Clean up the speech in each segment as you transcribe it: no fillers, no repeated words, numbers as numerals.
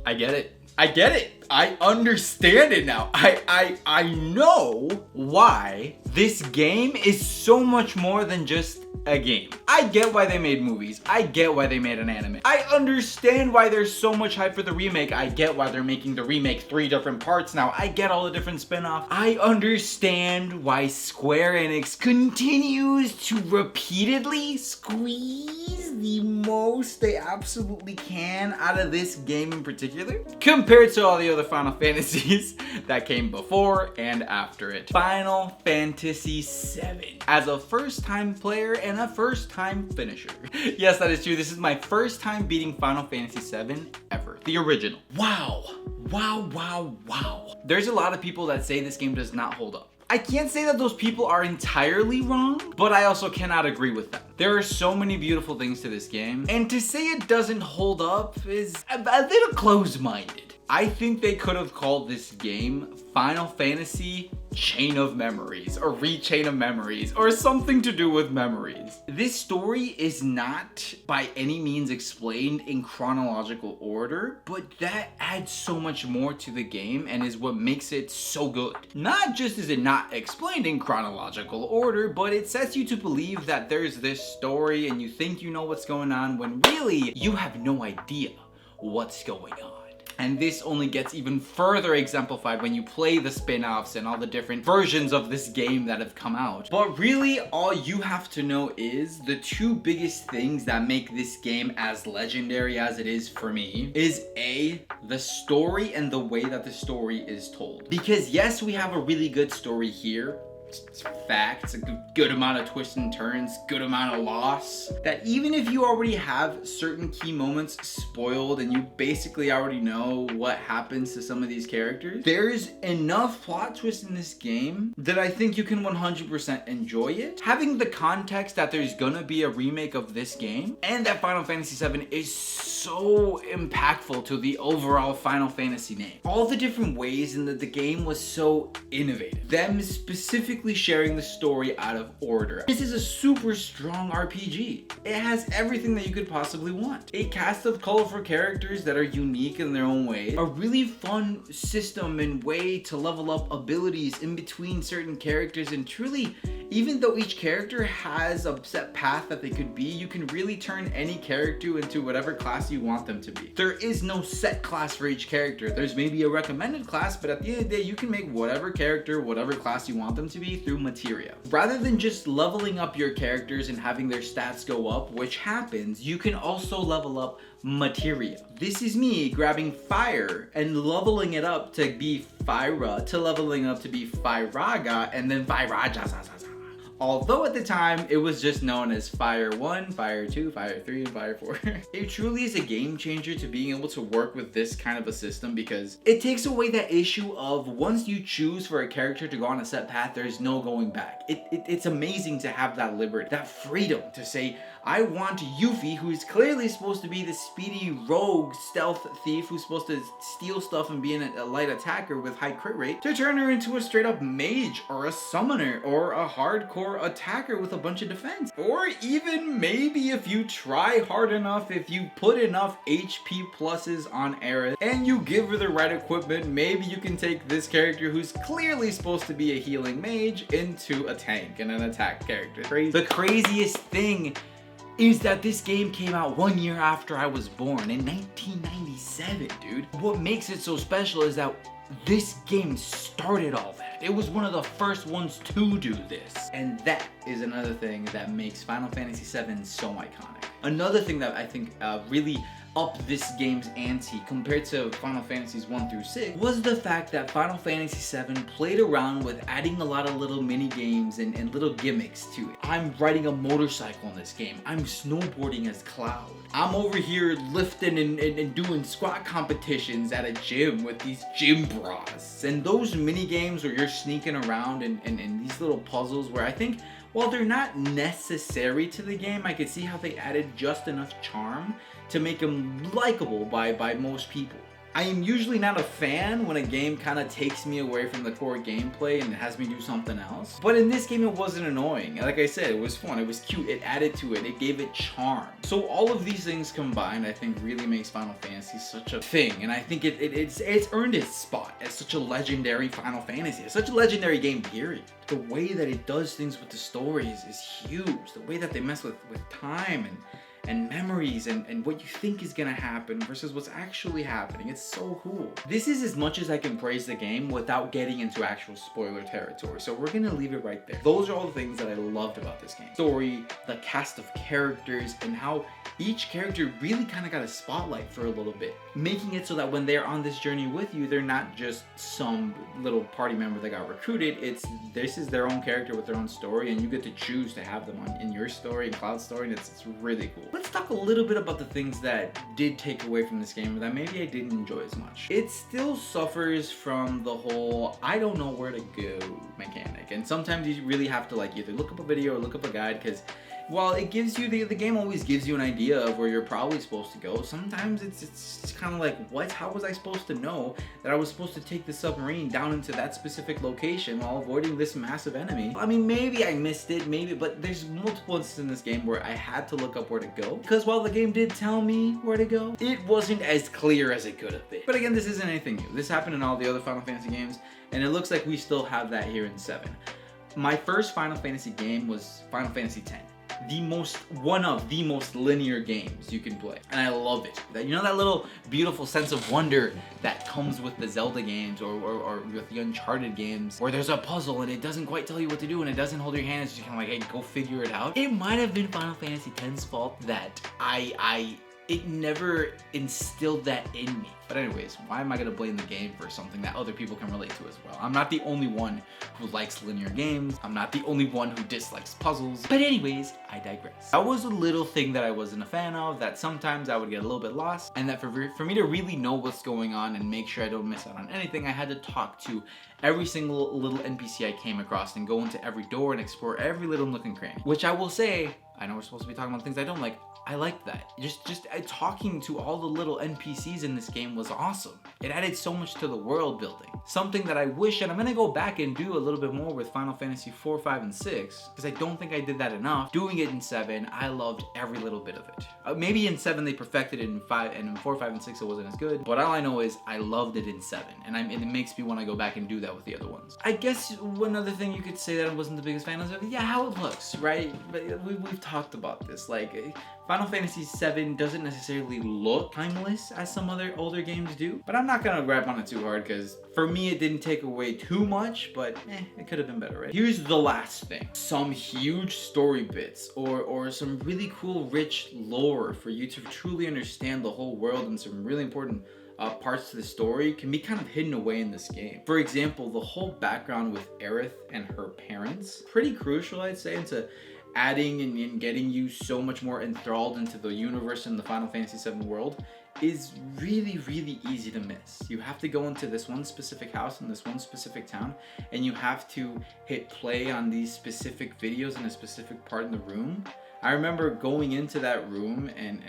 I get it. I get it. I understand it now. I know why this game is so much more than just a game. I get why they made movies. I get why they made an anime. I understand why there's so much hype for the remake. I get why they're making the remake 3 different parts now. I get all the different spin-offs. I understand why Square Enix continues to repeatedly squeeze the most they absolutely can out of this game in particular, compared to all the other Final Fantasies that came before and after it. Final Fantasy VII. As a first-time player and a first-time finisher. Yes, that is true. This is my first time beating Final Fantasy VII ever. The original. Wow. Wow, wow, wow. There's a lot of people that say this game does not hold up. I can't say that those people are entirely wrong, but I also cannot agree with them. There are so many beautiful things to this game, and to say it doesn't hold up is a little closed-minded. I think they could have called this game Final Fantasy Chain of Memories or Rechain of Memories or something to do with memories. This story is not by any means explained in chronological order, but that adds so much more to the game and is what makes it so good. Not just is it not explained in chronological order, but it sets you to believe that there's this story and you think you know what's going on when really you have no idea what's going on. And this only gets even further exemplified when you play the spin-offs and all the different versions of this game that have come out. But really, all you have to know is the two biggest things that make this game as legendary as it is for me is A, the story and the way that the story is told. Because yes, we have a really good story here. It's facts, a good amount of twists and turns, good amount of loss. That even if you already have certain key moments spoiled and you basically already know what happens to some of these characters, there's enough plot twists in this game that I think you can 100% enjoy it. Having the context that there's gonna be a remake of this game and that Final Fantasy VII is so impactful to the overall Final Fantasy name. All the different ways in that the game was so innovative. Them specifically sharing the story out of order. This is a super strong RPG. It has everything that you could possibly want. A cast of colorful characters that are unique in their own way. A really fun system and way to level up abilities in between certain characters, and truly, even though each character has a set path that they could be, you can really turn any character into whatever class you want them to be. There is no set class for each character. There's maybe a recommended class, but at the end of the day, you can make whatever character, whatever class you want them to be through Materia. Rather than just leveling up your characters and having their stats go up, which happens, you can also level up Materia. This is me grabbing Fire and leveling it up to be Fyra, to leveling up to be Fyraga, and then Fyraja. Although at the time, it was just known as Fire 1, Fire 2, Fire 3, and Fire 4. It truly is a game changer to being able to work with this kind of a system, because it takes away that issue of once you choose for a character to go on a set path, there's no going back. It's amazing to have that liberty, that freedom to say, I want Yuffie, who's clearly supposed to be the speedy rogue stealth thief who's supposed to steal stuff and be a light attacker with high crit rate, to turn her into a straight up mage or a summoner or a hardcore attacker with a bunch of defense. Or even maybe if you try hard enough, if you put enough HP pluses on Aerith and you give her the right equipment, maybe you can take this character who's clearly supposed to be a healing mage into a tank and an attack character. The craziest thing is that this game came out 1 year after I was born, in 1997, dude. What makes it so special is that this game started all that. It was one of the first ones to do this. And that is another thing that makes Final Fantasy VII so iconic. Another thing that I think really upped this game's ante compared to Final Fantasies 1 through 6 was the fact that Final Fantasy VII played around with adding a lot of little mini games and little gimmicks to it. I'm riding a motorcycle in this game. I'm snowboarding as Cloud. I'm over here lifting and doing squat competitions at a gym with these gym bras. And those mini games where you're sneaking around and these little puzzles where I think, while they're not necessary to the game, I could see how they added just enough charm to make them likable by most people. I am usually not a fan when a game kind of takes me away from the core gameplay and has me do something else. But in this game, it wasn't annoying. Like I said, it was fun, it was cute, it added to it, it gave it charm. So all of these things combined, I think really makes Final Fantasy such a thing. And I think it's earned its spot as such a legendary Final Fantasy. It's such a legendary game, period. The way that it does things with the stories is huge. The way that they mess with time and memories and what you think is gonna happen versus what's actually happening. It's so cool. This is as much as I can praise the game without getting into actual spoiler territory. So we're gonna leave it right there. Those are all the things that I loved about this game. Story, the cast of characters, and how each character really kind of got a spotlight for a little bit. Making it so that when they're on this journey with you, they're not just some little party member that got recruited. This is their own character with their own story, and you get to choose to have them in your story, in Cloud's story, and it's really cool. Let's talk a little bit about the things that did take away from this game that maybe I didn't enjoy as much. It still suffers from the whole I don't know where to go mechanic, and sometimes you really have to like either look up a video or look up a guide, because while it gives you the game always gives you an idea of where you're probably supposed to go, sometimes it's kind of like, what? How was I supposed to know that I was supposed to take the submarine down into that specific location while avoiding this massive enemy? I mean, maybe I missed it, maybe, but there's multiple instances in this game where I had to look up where to go, because while the game did tell me where to go, it wasn't as clear as it could have been. But again, this isn't anything new. This happened in all the other Final Fantasy games, and it looks like we still have that here in 7. My first Final Fantasy game was Final Fantasy X. One of the most linear games you can play, and I love it. You know, that little beautiful sense of wonder that comes with the Zelda games or with the Uncharted games, where there's a puzzle and it doesn't quite tell you what to do and it doesn't hold your hand. It's just kind of like, hey, go figure it out. It might have been Final Fantasy X's fault that it never instilled that in me. But anyways, why am I gonna blame the game for something that other people can relate to as well? I'm not the only one who likes linear games. I'm not the only one who dislikes puzzles. But anyways, I digress. That was a little thing that I wasn't a fan of, that sometimes I would get a little bit lost, and that for me to really know what's going on and make sure I don't miss out on anything, I had to talk to every single little NPC I came across and go into every door and explore every little nook and cranny. Which I will say, I know we're supposed to be talking about things I don't like. I liked that. Just talking to all the little NPCs in this game was awesome. It added so much to the world building. Something that I wish, and I'm gonna go back and do a little bit more with Final Fantasy 4, 5, and 6, because I don't think I did that enough. Doing it in 7, I loved every little bit of it. Maybe in 7 they perfected it in 5, and in 4, 5, and 6 it wasn't as good, but all I know is I loved it in 7, and it makes me want to go back and do that with the other ones. I guess one other thing you could say that I wasn't the biggest fan of, yeah, how it looks, right? But we've talked about this, like, Final Fantasy 7 doesn't necessarily look timeless as some other older games do, but I'm not gonna grab on it too hard because for me it didn't take away too much, but it could have been better, right? Here's the last thing. Some huge story bits or some really cool rich lore for you to truly understand the whole world, and some really important parts to the story can be kind of hidden away in this game. For example, the whole background with Aerith and her parents, pretty crucial, I'd say, into adding and getting you so much more enthralled into the universe and the Final Fantasy VII world, is really, really easy to miss. You have to go into this one specific house in this one specific town, and you have to hit play on these specific videos in a specific part in the room. I remember going into that room and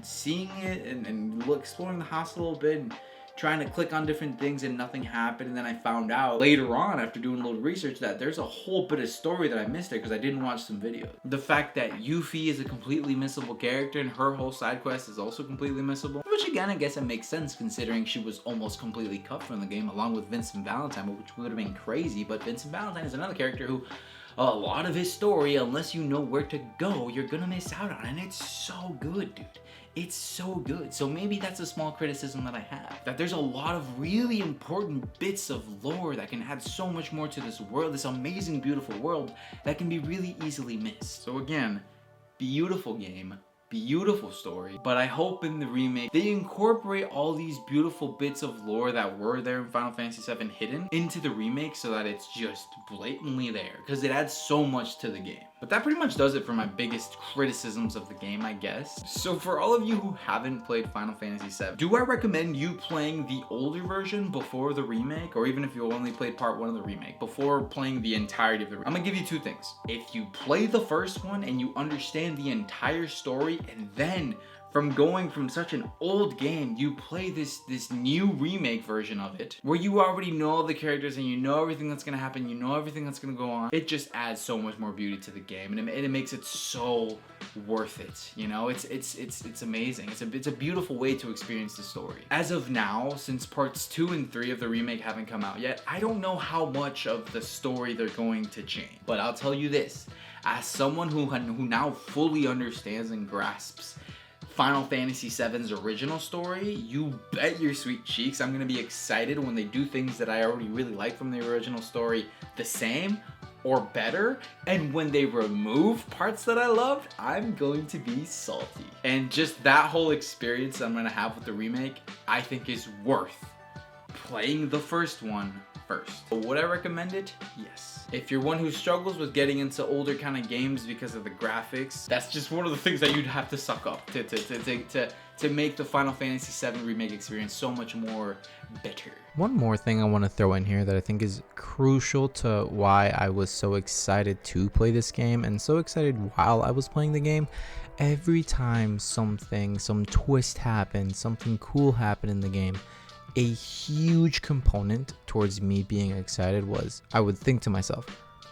seeing it and exploring the house a little bit and trying to click on different things and nothing happened, and then I found out later on after doing a little research that there's a whole bit of story that I missed there because I didn't watch some videos. The fact that Yuffie is a completely missable character and her whole side quest is also completely missable, which again I guess it makes sense considering she was almost completely cut from the game along with Vincent Valentine, which would have been crazy. But Vincent Valentine is another character who a lot of his story, unless you know where to go, you're gonna miss out on, and it's so good, dude. It's so good. So maybe that's a small criticism that I have, that there's a lot of really important bits of lore that can add so much more to this world, this amazing, beautiful world that can be really easily missed. So again, beautiful game, beautiful story, but I hope in the remake they incorporate all these beautiful bits of lore that were there in Final Fantasy VII hidden into the remake so that it's just blatantly there, because it adds so much to the game. But that pretty much does it for my biggest criticisms of the game, I guess. So for all of you who haven't played Final Fantasy VII, do I recommend you playing the older version before the remake, or even if you only played part 1 of the remake, before playing the entirety of the remake? I'm gonna give you two things. If you play the first one and you understand the entire story and then from going from such an old game, you play this new remake version of it, where you already know all the characters and you know everything that's gonna happen, you know everything that's gonna go on. It just adds so much more beauty to the game, and it makes it so worth it. You know, it's amazing. It's a beautiful way to experience the story. As of now, since parts 2 and 3 of the remake haven't come out yet, I don't know how much of the story they're going to change. But I'll tell you this, as someone who now fully understands and grasps Final Fantasy VII's original story, you bet your sweet cheeks I'm gonna be excited when they do things that I already really like from the original story the same or better, and when they remove parts that I loved, I'm going to be salty. And just that whole experience I'm gonna have with the remake, I think is worth playing the first one first. But would I recommend it? Yes. If you're one who struggles with getting into older kind of games because of the graphics, that's just one of the things that you'd have to suck up to make the Final Fantasy VII remake experience so much more better. One more thing I want to throw in here that I think is crucial to why I was so excited to play this game and so excited while I was playing the game. Every time some twist happened, something cool happened in the game, a huge component towards me being excited was I would think to myself,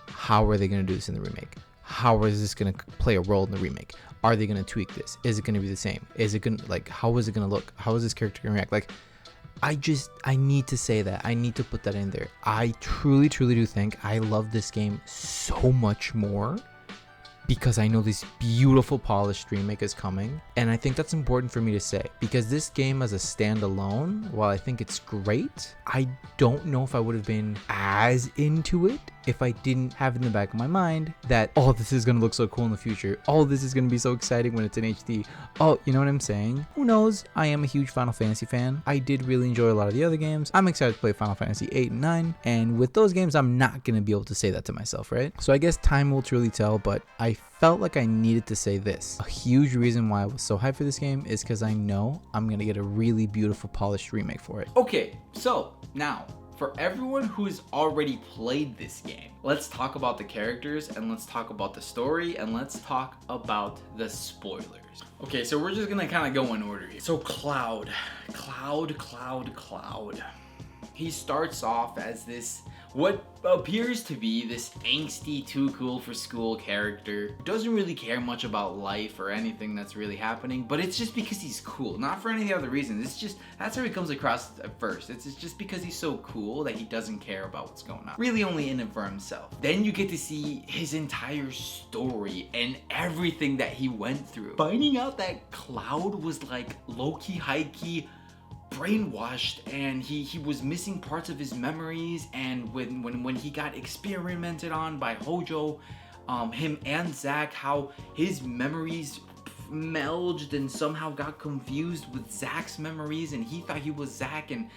how are they going to do this in the remake? How is this going to play a role in the remake? Are they going to tweak this? Is it going to be the same? Is it going to, like, how is it going to look? How is this character going to react? Like, I need to say that. I need to put that in there. I truly do think I love this game so much more because I know this beautiful polished remake is coming, and I think that's important for me to say, because this game as a standalone, while I think it's great, I don't know if I would have been as into it if I didn't have in the back of my mind that, oh, this is gonna look so cool in the future, oh, this is gonna be so exciting when it's in HD, oh, you know what I'm saying? Who knows? I am a huge Final Fantasy fan. I did really enjoy a lot of the other games. I'm excited to play Final Fantasy 8 and 9, and with those games, I'm not gonna be able to say that to myself, right? So I guess time will truly tell, but I felt like I needed to say this. A huge reason why I was so hyped for this game is because I know I'm gonna get a really beautiful polished remake for it. Okay, so now, for everyone who's already played this game, let's talk about the characters, and let's talk about the story, and let's talk about the spoilers. Okay, so we're just gonna kind of go in order here. So Cloud. He starts off as this, what appears to be this angsty, too cool for school character. Doesn't really care much about life or anything that's really happening, but it's just because he's cool, not for any other reason. It's just, that's how he comes across at first. It's just because he's so cool that he doesn't care about what's going on. Really only in it for himself. Then you get to see his entire story and everything that he went through. Finding out that Cloud was like low-key, high-key, brainwashed, and he was missing parts of his memories, and when he got experimented on by Hojo, him and Zack, how his memories melded and somehow got confused with Zack's memories, and he thought he was Zack, and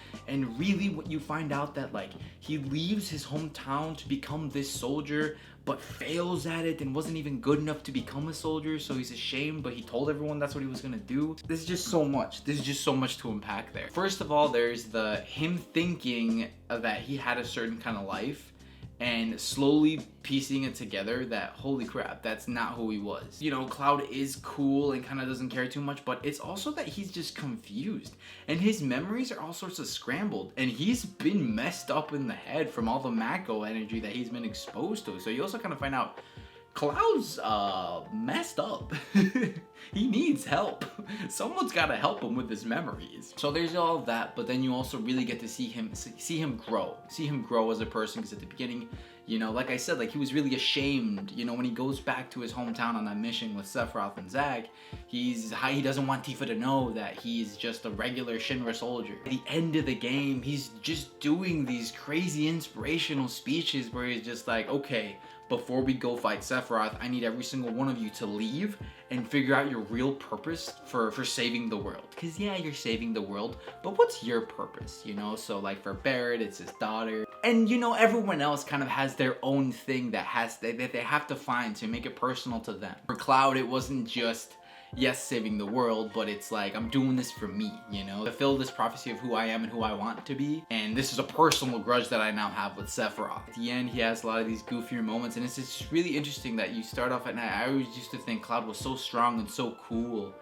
really what you find out that, like, he leaves his hometown to become this soldier but fails at it and wasn't even good enough to become a soldier, so he's ashamed, but he told everyone that's what he was gonna do. There's just so much to unpack there. First of all, there's him thinking that he had a certain kind of life and slowly piecing it together that, holy crap, that's not who he was. You know, Cloud is cool and kind of doesn't care too much, but it's also that he's just confused, and his memories are all sorts of scrambled, and he's been messed up in the head from all the Mako energy that he's been exposed to. So you also kind of find out Cloud's messed up. He needs help. Someone's got to help him with his memories. So there's all that, but then you also really get to see him grow as a person, because at the beginning, you know, like I said, like, he was really ashamed. You know, when he goes back to his hometown on that mission with Sephiroth and Zack, he doesn't want Tifa to know that he's just a regular Shinra soldier. At the end of the game, he's just doing these crazy inspirational speeches where he's just like, okay, before we go fight Sephiroth, I need every single one of you to leave and figure out your real purpose for saving the world. Because yeah, you're saving the world, but what's your purpose, you know? So like for Barret, it's his daughter. And you know, everyone else kind of has their own thing that they have to find to make it personal to them. For Cloud, it wasn't just, yes, saving the world, but it's like, I'm doing this for me, you know? Fulfill this prophecy of who I am and who I want to be. And this is a personal grudge that I now have with Sephiroth. At the end, he has a lot of these goofier moments, and it's just really interesting that you start off at night. I always used to think Cloud was so strong and so cool,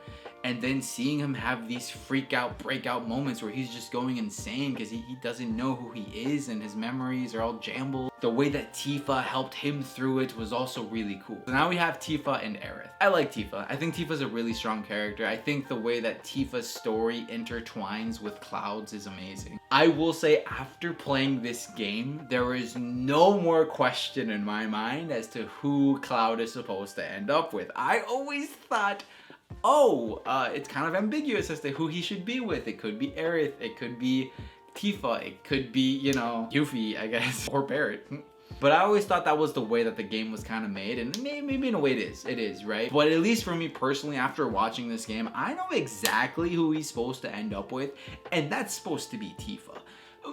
and then seeing him have these freak out, breakout moments where he's just going insane because he doesn't know who he is and his memories are all jumbled. The way that Tifa helped him through it was also really cool. So now we have Tifa and Aerith. I like Tifa. I think Tifa's a really strong character. I think the way that Tifa's story intertwines with Cloud's is amazing. I will say, after playing this game, there is no more question in my mind as to who Cloud is supposed to end up with. I always thought, oh, it's kind of ambiguous as to who he should be with. It could be Aerith, it could be Tifa, it could be, you know, Yuffie, I guess, or Barret. But I always thought that was the way that the game was kind of made, and maybe in a way it is, right? But at least for me personally, after watching this game, I know exactly who he's supposed to end up with, and that's supposed to be Tifa.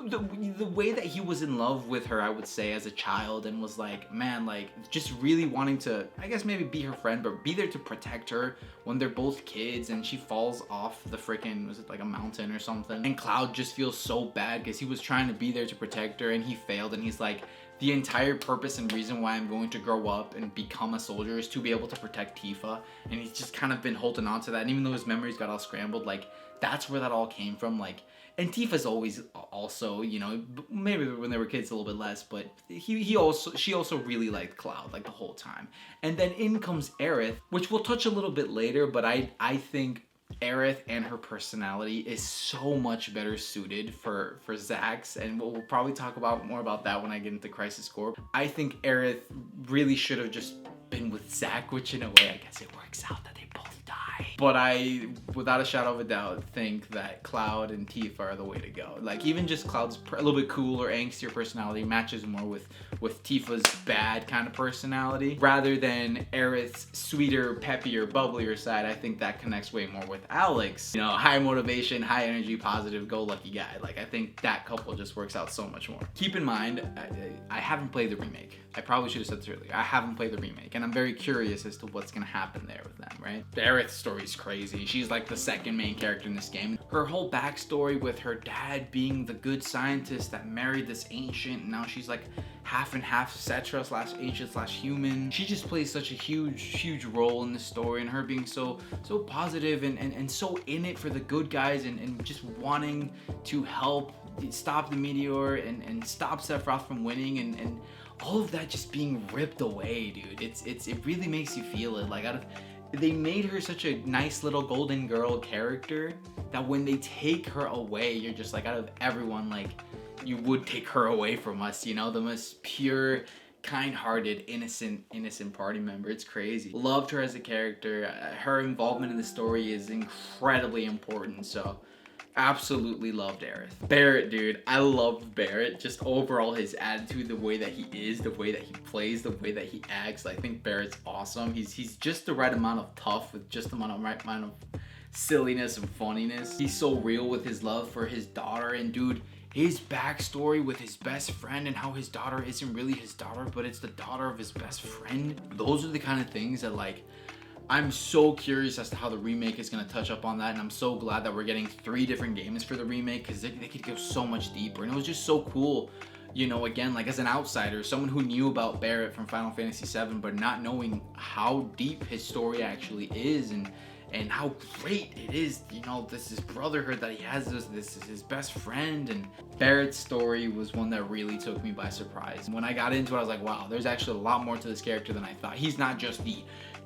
The way that he was in love with her, I would say, as a child, and was like, man, like, just really wanting to, I guess maybe be her friend, but be there to protect her when they're both kids and she falls off the freaking, was it like a mountain or something? And Cloud just feels so bad because he was trying to be there to protect her and he failed, and he's like, the entire purpose and reason why I'm going to grow up and become a soldier is to be able to protect Tifa. And he's just kind of been holding on to that, and even though his memories got all scrambled, like, that's where that all came from. Like, and Tifa's always also, you know, maybe when they were kids a little bit less, but she also really liked Cloud, like, the whole time. And then in comes Aerith, which we'll touch a little bit later, but I think Aerith and her personality is so much better suited for Zack's, and we'll probably talk more about that when I get into Crisis Core. I think Aerith really should have just been with Zack, which in a way I guess it works out that they both die. But I, without a shadow of a doubt, think that Cloud and Tifa are the way to go. Like, even just Cloud's a little bit cooler, angstier personality matches more with Tifa's bad kind of personality, rather than Aerith's sweeter, peppier, bubblier side. I think that connects way more with Alex. You know, high motivation, high energy, positive, go-lucky guy. Like, I think that couple just works out so much more. Keep in mind, I haven't played the remake. I probably should have said this earlier. I haven't played the remake, and I'm very curious as to what's gonna happen there with them, right? The Aerith story is crazy. She's like the second main character in this game. Her whole backstory with her dad being the good scientist that married this ancient, and now she's like half and half Cetra / ancient / human. She just plays such a huge role in the story, and her being so positive and so in it for the good guys, and just wanting to help stop the meteor and stop Sephiroth from winning, and all of that just being ripped away, dude. It really makes you feel it. Like, they made her such a nice little golden girl character that when they take her away, you're just like, out of everyone, like, you would take her away from us, you know, the most pure, kind-hearted, innocent party member. It's crazy. Loved her as a character. Her involvement in the story is incredibly important, so absolutely loved Aerith. Barret, dude, I love Barret. Just overall, his attitude, the way that he is, the way that he plays, the way that he acts. I think Barret's awesome. He's just the right amount of tough with just the right amount of silliness and funniness. He's so real with his love for his daughter, and dude, his backstory with his best friend and how his daughter isn't really his daughter, but it's the daughter of his best friend. Those are the kind of things that, like, I'm so curious as to how the remake is going to touch up on that, and I'm so glad that we're getting 3 different games for the remake, because they could go so much deeper, and it was just so cool, you know, again, like, as an outsider, someone who knew about Barret from Final Fantasy VII, but not knowing how deep his story actually is, and how great it is, you know, this is brotherhood that he has, this is his best friend. And Barret's story was one that really took me by surprise. When I got into it, I was like, wow, there's actually a lot more to this character than I thought. He's not just the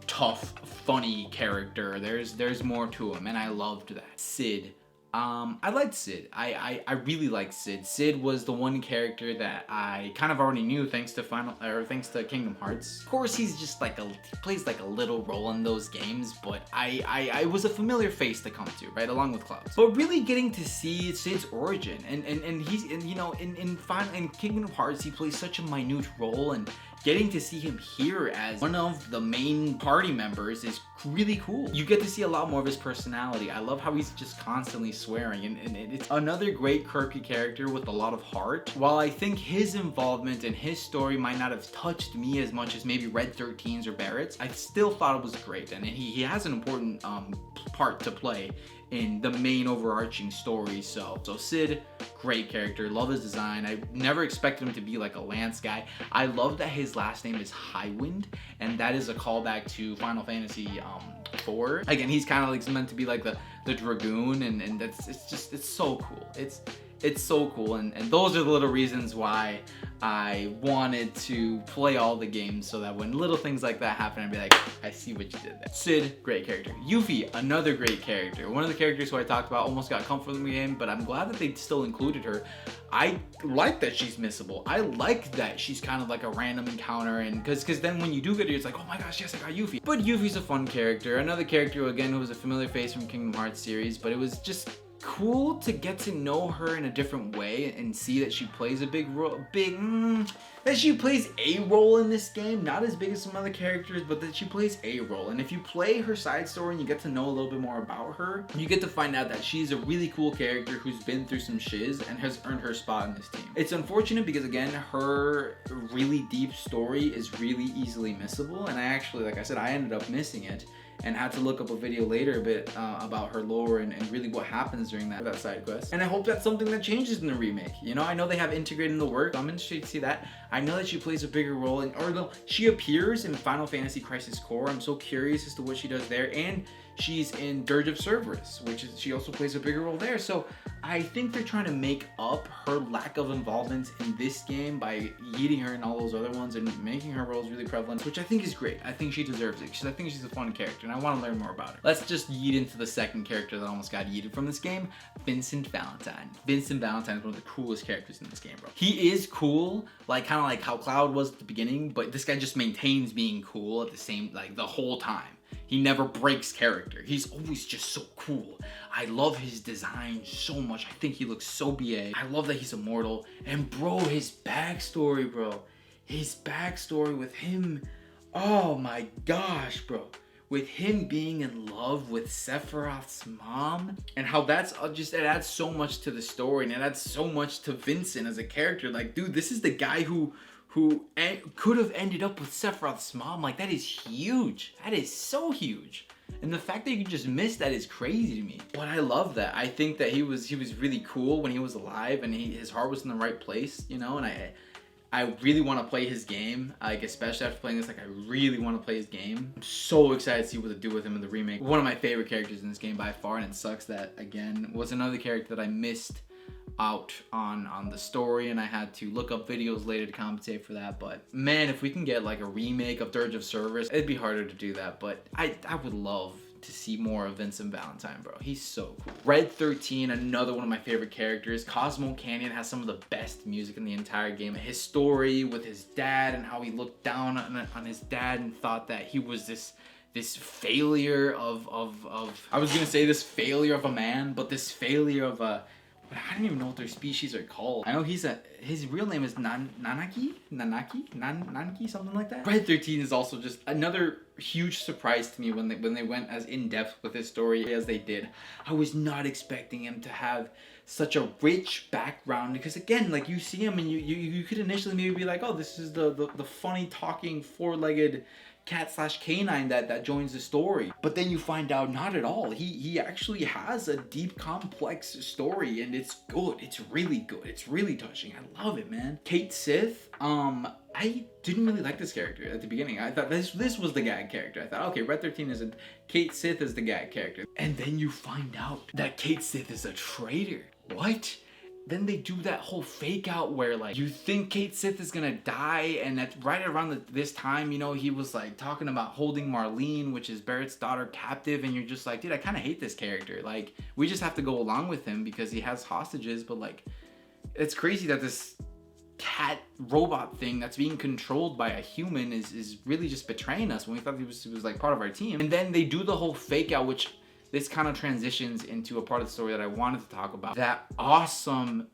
tough, funny character. There's more to him, and I loved that. Cid. I liked Cid. I really liked Cid. Cid was the one character that I kind of already knew thanks to Kingdom Hearts. Of course, he's just like he plays like a little role in those games, but I was a familiar face to come to, right, along with Cloud. But really getting to see Cid's origin, and he's, you know, in Kingdom Hearts, he plays such a minute role, and getting to see him here as one of the main party members is really cool. You get to see a lot more of his personality. I love how he's just constantly swearing, and it's another great quirky character with a lot of heart. While I think his involvement and his story might not have touched me as much as maybe Red 13's or Barret's, I still thought it was great, and he has an important part to play in the main overarching story. So Cid, great character, love his design. I never expected him to be like a Lance guy. I love that his last name is Highwind, and that is a callback to Final Fantasy before. Again, he's kind of like meant to be like the dragoon, and that's it's so cool. It's so cool, and those are the little reasons why I wanted to play all the games, so that when little things like that happen, I'd be like, I see what you did there. Cid, great character. Yuffie, another great character. One of the characters who I talked about almost got comfort in the game, but I'm glad that they still included her. I like that she's missable. I like that she's kind of like a random encounter, and because then when you do get her, it's like, oh my gosh, yes, I got Yuffie. But Yuffie's a fun character. Another character, again, who was a familiar face from Kingdom Hearts series, but it was just cool to get to know her in a different way and see that she plays a big role, that she plays a role in this game, not as big as some other characters, but that she plays a role. And if you play her side story and you get to know a little bit more about her, you get to find out that she's a really cool character who's been through some shiz and has earned her spot in this team. It's unfortunate because, again, her really deep story is really easily missable, and I actually, like I said, I ended up missing it and had to look up a video later a bit about her lore and really what happens during that side quest. And I hope that's something that changes in the remake. You know, I know they have integrated in the work. I'm interested to see that. I know that she plays a bigger role, or no, she appears in Final Fantasy Crisis Core. I'm so curious as to what she does there. And she's in Dirge of Cerberus, which is, she also plays a bigger role there. So I think they're trying to make up her lack of involvement in this game by yeeting her in all those other ones and making her roles really prevalent, which I think is great. I think she deserves it, because I think she's a fun character and I want to learn more about her. Let's just yeet into the second character that almost got yeeted from this game, Vincent Valentine. Vincent Valentine is one of the coolest characters in this game, bro. He is cool, like kind of like how Cloud was at the beginning, but this guy just maintains being cool at the same, like the whole time. He never breaks character. He's always just so cool. I love his design so much. I think he looks so BA. I love that he's immortal. And bro, his backstory, bro. His backstory with him. Oh my gosh, bro. With him being in love with Sephiroth's mom. And how that's just, it adds so much to the story. And it adds so much to Vincent as a character. Like, dude, this is the guy who could have ended up with Sephiroth's mom. Like, that is huge. That is so huge. And the fact that you can just miss that is crazy to me. But I love that. I think that he was really cool when he was alive, and his heart was in the right place, you know. And I really want to play his game, like especially after playing this. Like, I really want to play his game. I'm so excited to see what to do with him in the remake. One of my favorite characters in this game by far, and it sucks that, again, was another character that I missed out on the story, and I had to look up videos later to compensate for that. But man, if we can get like a remake of Dirge of Cerberus, it'd be harder to do that, but I would love to see more of Vincent Valentine, bro. He's so cool. Red 13, another one of my favorite characters. Cosmo Canyon has some of the best music in the entire game. His story with his dad and how he looked down on his dad and thought that he was this failure of I was gonna say this failure of a man, but this failure of a, I don't even know what their species are called. I know his real name is Nanaki, something like that. Red 13 is also just another huge surprise to me when they went as in-depth with his story as they did. I was not expecting him to have such a rich background, because again, like, you see him and you could initially maybe be like, oh, this is the funny talking four-legged cat/canine that joins the story. But then you find out not at all. He actually has a deep, complex story, and it's good. It's really good. It's really touching. I love it, man. Cait Sith, I didn't really like this character at the beginning. I thought this was the gag character. I thought, okay, Red 13 isn't, Cait Sith is the gag character. And then you find out that Cait Sith is a traitor. What? Then they do that whole fake out where, like, you think Cait Sith is gonna die, and that's right around this time, you know, he was like talking about holding Marlene, which is Barret's daughter, captive, and you're just like, dude, I kind of hate this character. Like, we just have to go along with him because he has hostages, but like, it's crazy that this cat robot thing that's being controlled by a human is really just betraying us when we thought he was like part of our team. And then they do the whole fake out, which this kind of transitions into a part of the story that I wanted to talk about. That awesome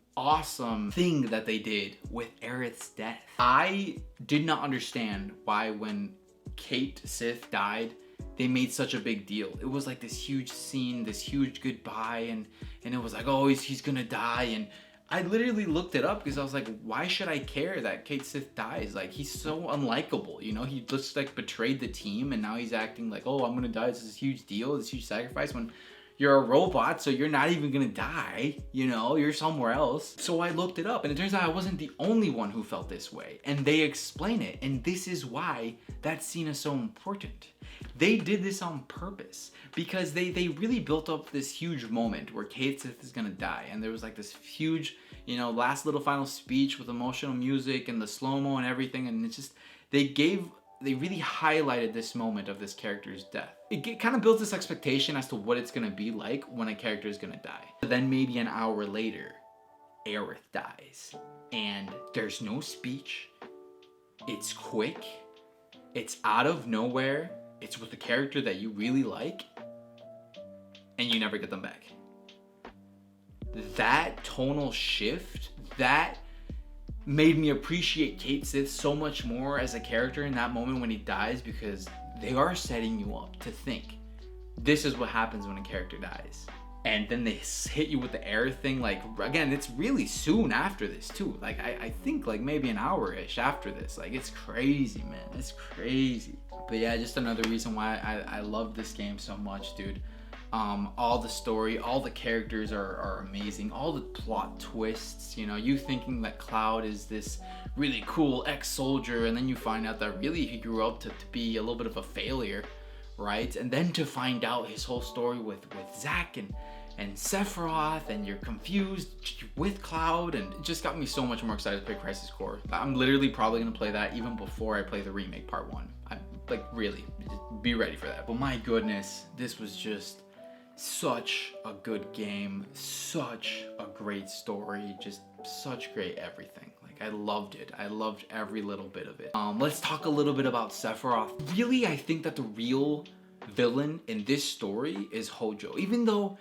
thing that they did with Aerith's death. I did not understand why when Cait Sith died, they made such a big deal. It was like this huge scene, this huge goodbye, and it was like, oh, he's gonna die. And I literally looked it up because I was like, why should I care that Cait Sith dies? Like, he's so unlikable, you know? He just like betrayed the team, and now he's acting like, oh, I'm gonna die. It's this huge deal, this huge sacrifice, when you're a robot, so you're not even gonna die, you know, you're somewhere else. So I looked it up, and it turns out I wasn't the only one who felt this way, and they explain it, and this is why that scene is so important. They did this on purpose because they really built up this huge moment where Cait Sith is gonna die, and there was like this huge, you know, last little final speech with emotional music and the slow-mo and everything, and it's just, they really highlighted this moment of this character's death. It kind of builds this expectation as to what it's gonna be like when a character is gonna die. But then maybe an hour later, Aerith dies, and there's no speech, it's quick, it's out of nowhere, it's with a character that you really like, and you never get them back. That tonal shift, that made me appreciate Cait Sith so much more as a character in that moment when he dies, because they are setting you up to think this is what happens when a character dies. And then they hit you with the Aerith thing, like, again, it's really soon after this too. Like, I think like maybe an hour-ish after this. Like, it's crazy, man, it's crazy. But yeah, just another reason why I love this game so much, dude. All the story, all the characters are amazing, all the plot twists, you know, you thinking that Cloud is this really cool ex-soldier, and then you find out that really he grew up to be a little bit of a failure, right? And then to find out his whole story with Zack and Sephiroth, and you're confused with Cloud, and it just got me so much more excited to play Crisis Core. I'm literally probably gonna play that even before I play the remake part 1. I'm like, really, be ready for that. But my goodness, this was just such a good game, such a great story, just such great everything. Like, I loved it. I loved every little bit of it. Let's talk a little bit about Sephiroth. Really, I think that the real villain in this story is Hojo. Even though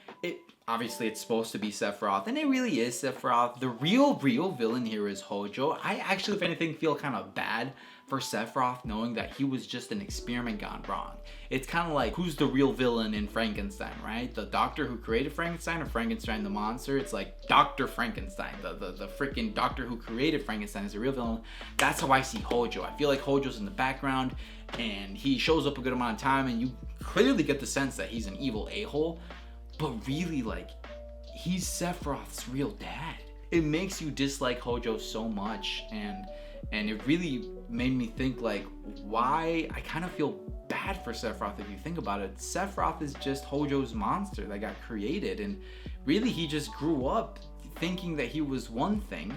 obviously it's supposed to be Sephiroth, and it really is Sephiroth, the real villain here is Hojo. I actually, if anything, feel kind of bad for Sephiroth, knowing that he was just an experiment gone wrong. It's kind of like, who's the real villain in Frankenstein, right? The doctor who created Frankenstein, or Frankenstein the monster? It's like Dr. Frankenstein, the freaking doctor who created Frankenstein is the real villain. That's how I see Hojo. I feel like Hojo's in the background, and he shows up a good amount of time, and you clearly get the sense that he's an evil a-hole, but really, like, he's Sephiroth's real dad. It makes you dislike Hojo so much, and it really made me think, like, why I kind of feel bad for Sephiroth if you think about it. Sephiroth is just Hojo's monster that got created, and really he just grew up thinking that he was one thing,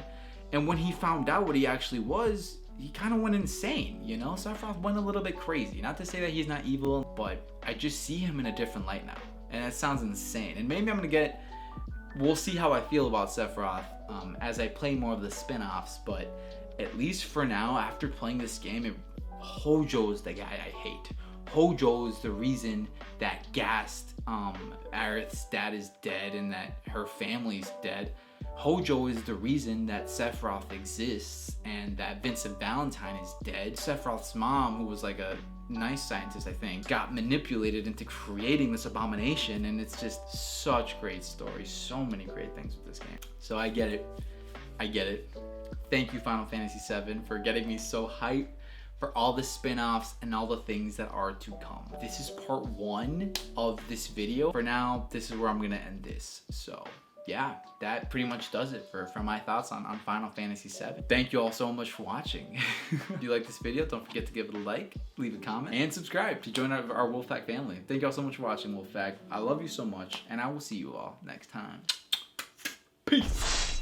and when he found out what he actually was, he kind of went insane, you know? Sephiroth went a little bit crazy. Not to say that he's not evil, but I just see him in a different light now, and that sounds insane. And maybe I'm gonna we'll see how I feel about Sephiroth as I play more of the spin-offs, but at least for now, after playing this game, Hojo's the guy I hate. Hojo's the reason that Gast, Aerith's dad, is dead and that her family's dead. Hojo is the reason that Sephiroth exists and that Vincent Valentine is dead. Sephiroth's mom, who was like a nice scientist, I think, got manipulated into creating this abomination, and it's just such great stories. So many great things with this game. So I get it. I get it. Thank you, Final Fantasy VII, for getting me so hyped for all the spin-offs and all the things that are to come. This is part 1 of this video. For now, this is where I'm gonna end this. So yeah, that pretty much does it for my thoughts on Final Fantasy VII. Thank you all so much for watching. If you like this video, don't forget to give it a like, leave a comment, and subscribe to join our Wolfpack family. Thank you all so much for watching, Wolfpack. I love you so much, and I will see you all next time. Peace.